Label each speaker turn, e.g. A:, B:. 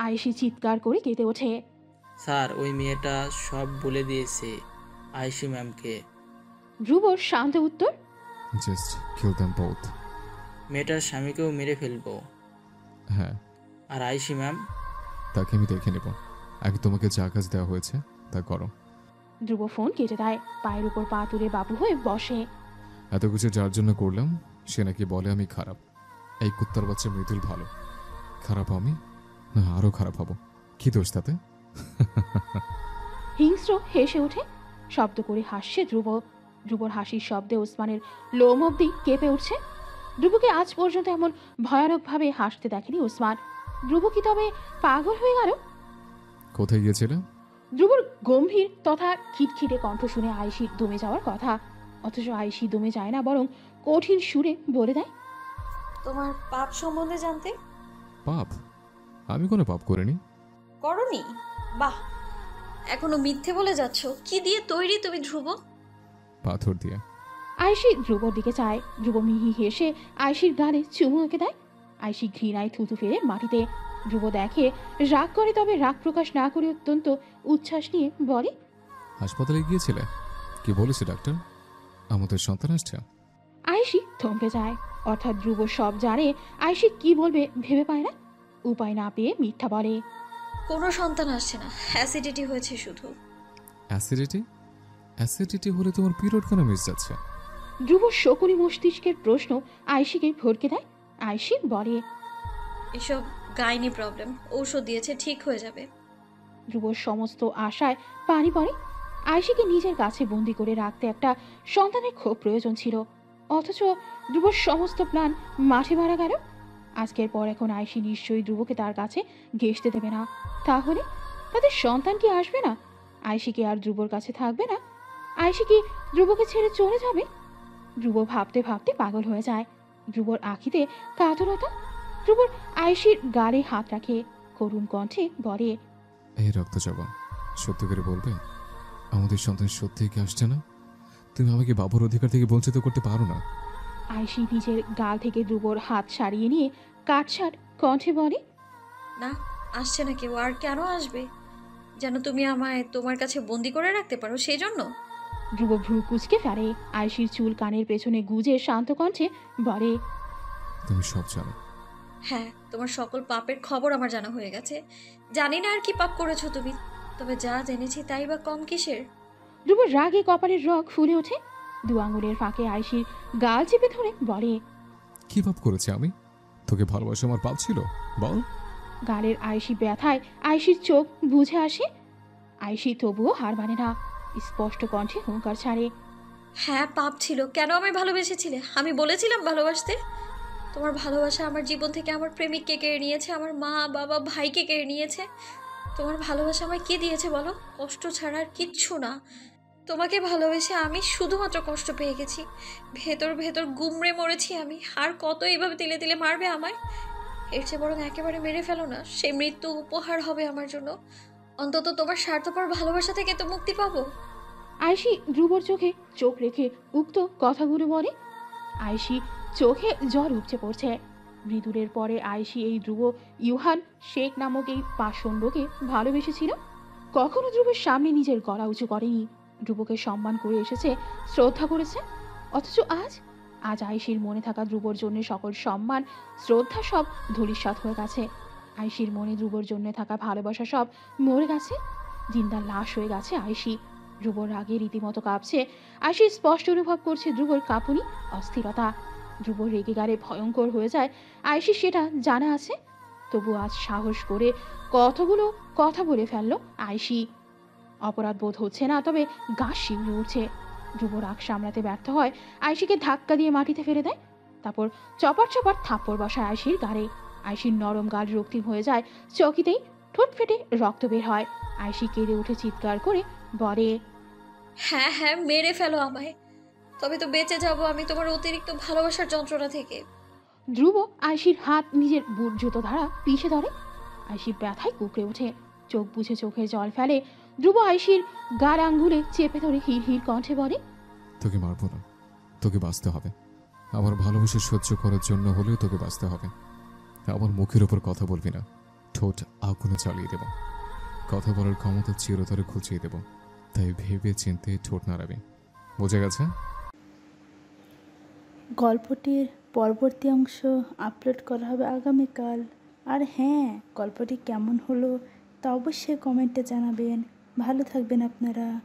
A: আয়েশি চিৎকার করে কেঁদে ওঠে।
B: স্যার, ওই মেয়েটা সব বলে দিয়েছে আয়েশি ম্যামকে।
A: ধ্রুবর শান্ত উত্তর।
C: জাস্ট কিল দেম বোথ।
B: মেয়েটার স্বামীকেও মেরে ফেলবো।
C: হ্যাঁ,
B: আর আয়েশি ম্যাম?
C: তাকে আমি দেখে নেব। আগে তোমাকে যা কাজ দেওয়া হয়েছে তা করো।
A: ধ্রুব ফোন কেটে দেয়, পায়ের উপর পা তুলে বাবু হয়ে বসে।
C: এত কিছু যার জন্য করলাম সে নাকি বলে আমি খারাপ। এই কুত্তার বাচ্চা মৃদুল ভালো, খারাপ আমি না আরো খারাপ হব? কি দোষ তাতে?
A: হিংস্র হেসে ওঠে, শব্দ করে হাসছে ধ্রুব। ধ্রুবর হাসির শব্দে ওসমানের লোম অব্দি কেঁপে উঠছে। ধ্রুবকে আজ পর্যন্ত এমন ভয়ানকভাবে হাসতে দেখেনি ওসমান। ধ্রুব কি তবে পাগল হয়ে গেল?
C: কোথায় গিয়েছিলে?
A: ধ্রুবর গম্ভীর তথা খিটখিটে কণ্ঠ শুনে আয়েশির দমে যাওয়ার কথা, অথচ আয়েশি দমে যায় না, বরং কঠিন সুরে বলে দেয়,
D: তোমার পাপ সম্বন্ধে জানতে।
C: পাপ? আমি কোনো পাপ করিনি।
D: করনি? বাহ, এখনো মিথ্যে বলে যাচ্ছ। কি দিয়ে তৈরি তুমি ধ্রুব?
C: পাথর দিয়ে।
A: আয়েশি ধ্রুবর দিকে চায়। ধ্রুব মিহি হেসে আয়েশির গালে চুমু এঁকে দেয়। আয়েশি ঘৃণায় থুতু ফেলে মাটিতে। ধ্রুব দেখে রাগ করে, তবে রাগ প্রকাশ না করে অত্যন্ত উচ্ছ্বাস নিয়ে বলে,
C: হাসপাতালে গিয়েছিলে? কি বলেছে ডাক্তার? আমাদের সন্তান আসছে।
A: আয়েশি থমকে যায়। অর্থাৎ ধ্রুব সব জানে, আয়েশি কি বলবে ভেবে পায় না। উপায় না পেয়ে মিথ্যা বলে,
D: কোনো সন্তান আসছে না, অ্যাসিডিটি হয়েছে শুধু।
C: অ্যাসিডিটি? অ্যাসিডিটি হলে তোমার পিরিয়ড কেন মিস যাচ্ছে?
A: ধ্রুব শকুনি মস্তিষ্কের প্রশ্ন আয়েশিকে ভরকে দেয়। আয়েশি বলে,
D: এসব গাইনি প্রবলেম, ঔষধ দিয়েছে, ঠিক হয়ে যাবে।
A: ধ্রুবর সমস্ত আশায় পানি পড়ে। আয়েশিকে নিজের কাছে বন্দি করে রাখতে একটা সন্তানের খুব প্রয়োজন ছিল, অথচ ধ্রুবর সমস্ত প্ল্যান মাঠে মারা গেল। আজকের পর এখন আয়েশি নিশ্চয়ই ধ্রুবকে তার কাছে ঘেঁষতে দেবে না। তাহলে তাদের সন্তান কি আসবে না? আয়েশি কি আর ধ্রুবর কাছে থাকবে না? আয়েশি কি ধ্রুবকে ছেড়ে চলে যাবে? ধ্রুব ভাবতে ভাবতে পাগল হয়ে যায়। ধ্রুবর আঁখিতে কাতরতা। ধ্রুবর আয়েশির গালে হাত রাখে, করুণ কণ্ঠে বলে,
C: এই রক্তচাপা, সত্যি করে বলবে আমাদের সন্তান সত্যিই কি আসছে না? তুমি আমাকে বাবুর অধিকার থেকে বঞ্চিত করতে পারো না।
A: আয়েশি নিজের গাল থেকে ধ্রুবর হাত সারিয়ে নিয়ে কাটছাট কণ্ঠে বলে,
D: না, আসছে না কেউ। আর কেন আসবে? যেন তুমি আমায় তোমার কাছে বন্দি করে রাখতে পারো, সেই জন্য।
A: ধ্রুব ভ্রু কুচকে ফেলে। আয়েশির চুল কানের পেছনে গুজে শান্ত কণ্ঠে বলে,
C: তুমি সব জানো।
D: হ্যাঁ, তোমার সকল পাপের খবর আমার জানা হয়ে গেছে। জানি না আর কি পাপ করেছো তুমি, তবে যা জেনেছি তাই বা কম কিসের।
A: ধ্রুব রাগে কপালের রগ ফুলে ওঠে। দু আঙুলের ফাঁকে আয়েশির গাল চেপে ধরে বলে,
C: কি পাপ করেছে আমি? তোকে ভালোবাসা আমার পাপ ছিল? বল।
A: গালের আয়েশি ব্যথায় আয়েশির চোখ বুঝে আসে। আয়েশি তবুও হার মানে না, স্পষ্ট কণ্ঠে হুঙ্কার ছাড়ে,
D: হ্যাঁ, পাপ ছিল। কেন আমায় ভালোবেসেছিলে? আমি বলেছিলাম ভালোবাসতে? তোমার ভালোবাসা আমার জীবন থেকে আমার প্রেমিককে কেড়ে নিয়েছে, আমার মা বাবা ভাইকে কেড়ে নিয়েছে। তোমার ভালোবাসা আমায় কি দিয়েছে বলো? কষ্ট ছাড়া আর কিচ্ছু না। তোমাকে ভালোবেসে আমি শুধুমাত্র কষ্ট পেয়ে গেছি। ভেতর ভেতর গুমড়ে মরেছি আমি। আর কত এইভাবে তিলে তিলে মারবে আমায়? এর চেয়ে বরং একেবারে মেরে ফেলো না। সেই মৃত্যু উপহার হবে আমার জন্য। অন্তত তোমার স্বার্থপর ভালোবাসা থেকে তো মুক্তি পাবো।
A: আয়েশি ধ্রুবর চোখে চোখ রেখে উক্ত কথাগুলো বলে। আয়েশি চোখে জল উপচে পড়ছে। মৃদুলের পরে আয়েশি এই ধ্রুব ইউহান শেখ নামক এই পাষণ্ডকে ভালোবেসেছিল। কখনো ধ্রুবের সামনে নিজের গলা উঁচু করেনি, ধ্রুবকে সম্মান করে এসেছে, শ্রদ্ধা করেছে। অথচ আজ আজ আয়েশির মনে থাকা ধ্রুবর জন্য সকল সম্মান শ্রদ্ধা সব ধূলিসাৎ হয়ে গেছে। আয়েশির মনে ধ্রুবর জন্য থাকা ভালোবাসা সব মরে গেছে, জিন্দা লাশ হয়ে গেছে আয়েশি। ধ্রুবর রাগে রীতিমতো কাঁপছে। আয়েশি স্পষ্ট অনুভব করছে ধ্রুবর কাঁপুনি, অস্থিরতা। ধ্রুব রেগে গেলে ভয়ঙ্কর হয়ে যায়, আয়েশি সেটা জানা আছে। তবু আজ সাহস করে কতগুলো কথা বলে ফেললো আয়েশি। অপরাধ বোধ হচ্ছে না, তবে গা শিউরে উঠছে। ধ্রুব রাগ সামলাতে ব্যর্থ হয়, আয়েশিকে ধাক্কা দিয়ে মাটিতে ফেলে দেয়। তারপর চপার চপার থাপ্পড় বসায় আয়েশির গালে। আয়েশির নরম গাল রক্তিম হয়ে যায় চকিতেই, ঠোঁট ফেটে রক্ত বের হয়। আয়েশি কেঁদে উঠে চিৎকার করে বলে,
D: হ্যাঁ হ্যাঁ, মেরে ফেলো আমায়, তবে তো বেঁচে যাব আমি তোমার অতিরিক্ত ভালোবাসার যন্ত্রণা থেকে।
A: ধ্রুব আয়েশির হাত নিজের বুট জুতো ধারা পিষে ধরে। আয়েশি ব্যথায় কুকড়ে ওঠে, চোখ বুঝে চোখে জল ফেলে। ধ্রুব আয়েশির গার আঙ্গুলে চেপে ধরে হির হির কণ্ঠে বলে,
C: তোকে মারবো না, তোকে বাঁচতে হবে। আমার ভালোবাসা সহ্য করার জন্য হলেও তোকে বাঁচতে হবে। আমার মুখের ওপর কথা বলবি না, ঠোঁট আগুনে চালিয়ে দেব। কথা বলার ক্ষমতা চিরতরে ঘুচিয়ে দেব। তাই ভেবে চিনতে ঠোঁট নাড়াবে। বোঝা গেছে?
E: গল্পটির পরবর্তী অংশ আপলোড করা হবে আগামীকাল। আর হ্যাঁ, গল্পটি কেমন হলো তা অবশ্যই কমেন্টে জানাবেন। ভালো থাকবেন আপনারা।